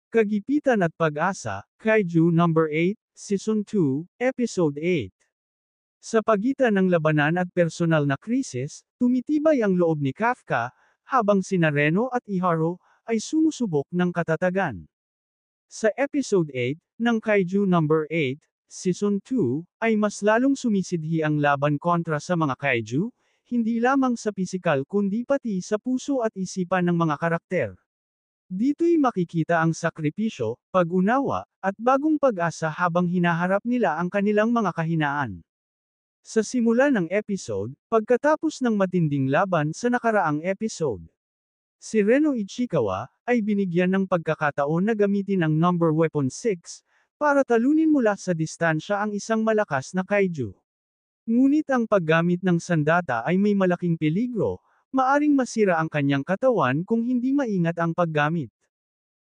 Kagipitan at Pag-asa, Kaiju Number 8, Season 2, Episode 8. Sa pagitan ng labanan at personal na krisis, tumitibay ang loob ni Kafka, habang sina Reno at Iharu ay sumusubok ng katatagan. Sa Episode 8 ng Kaiju Number 8, Season 2, ay mas lalong sumisidhi ang laban kontra sa mga kaiju, hindi lamang sa pisikal kundi pati sa puso at isipan ng mga karakter. Dito'y makikita ang sakripisyo, pag-unawa, at bagong pag-asa habang hinaharap nila ang kanilang mga kahinaan. Sa simula ng episode, pagkatapos ng matinding laban sa nakaraang episode, si Reno Ichikawa ay binigyan ng pagkakataon na gamitin ang Number Weapon 6 para talunin mula sa distansya ang isang malakas na kaiju. Ngunit ang paggamit ng sandata ay may malaking peligro, maaring masira ang kanyang katawan kung hindi maingat ang paggamit.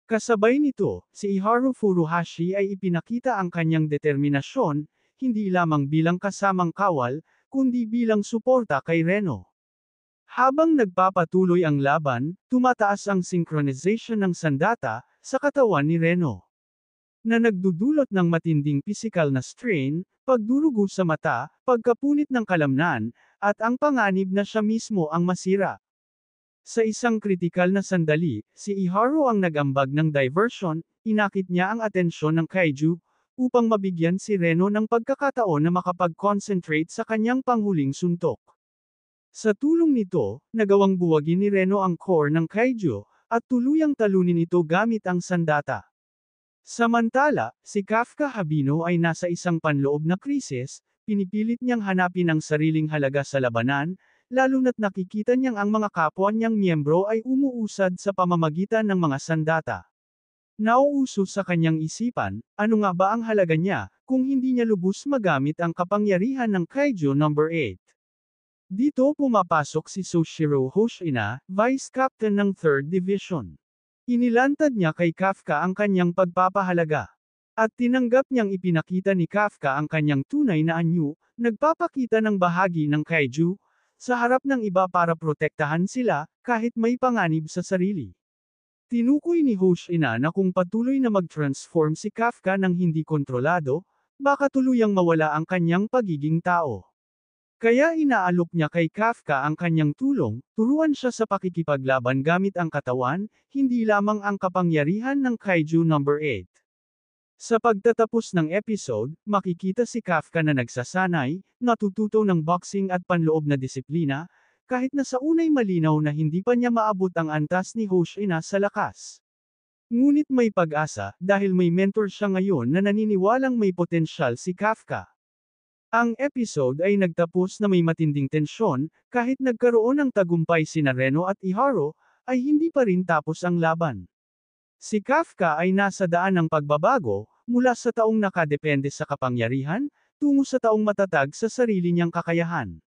Kasabay nito, si Iharu Furuhashi ay ipinakita ang kanyang determinasyon, hindi lamang bilang kasamang kawal, kundi bilang suporta kay Reno. Habang nagpapatuloy ang laban, tumataas ang synchronization ng sandata sa katawan ni Reno, na nagdudulot ng matinding pisikal na strain, pagdurugo sa mata, pagkapunit ng kalamnan, at ang panganib na siya mismo ang masira. Sa isang kritikal na sandali, si Iharu ang nag-ambag ng diversion, inakit niya ang atensyon ng kaiju, upang mabigyan si Reno ng pagkakataon na makapag-concentrate sa kanyang panghuling suntok. Sa tulong nito, nagawang buwagin ni Reno ang core ng kaiju, at tuluyang talunin ito gamit ang sandata. Samantala, si Kafka Habino ay nasa isang panloob na krisis, pinipilit niyang hanapin ang sariling halaga sa labanan, lalo na't nakikita niyang ang mga kapwa niyang miyembro ay umuusad sa pamamagitan ng mga sandata. Nauuso sa kanyang isipan, ano nga ba ang halaga niya, kung hindi niya lubos magamit ang kapangyarihan ng Kaiju Number 8. Dito pumapasok si Soshiro Hoshina, Vice Captain ng 3rd Division. Inilantad niya kay Kafka ang kanyang pagpapahalaga. At tinanggap niyang ipinakita ni Kafka ang kanyang tunay na anyo, nagpapakita ng bahagi ng kaiju, sa harap ng iba para protektahan sila, kahit may panganib sa sarili. Tinukoy ni Hoshina na kung patuloy na mag-transform si Kafka ng hindi kontrolado, baka tuluyang mawala ang kanyang pagiging tao. Kaya inaalok niya kay Kafka ang kanyang tulong, turuan siya sa pakikipaglaban gamit ang katawan, hindi lamang ang kapangyarihan ng Kaiju Number 8. Sa pagtatapos ng episode, makikita si Kafka na nagsasanay, natututo ng boxing at panloob na disiplina, kahit na sa unay malinaw na hindi pa niya maabot ang antas ni Hoshina sa lakas. Ngunit may pag-asa, dahil may mentor siya ngayon na naniniwalang may potensyal si Kafka. Ang episode ay nagtapos na may matinding tensyon, kahit nagkaroon ng tagumpay sina Reno at Iharu, ay hindi pa rin tapos ang laban. Si Kafka ay nasa daan ng pagbabago, mula sa taong nakadepende sa kapangyarihan, tungo sa taong matatag sa sarili niyang kakayahan.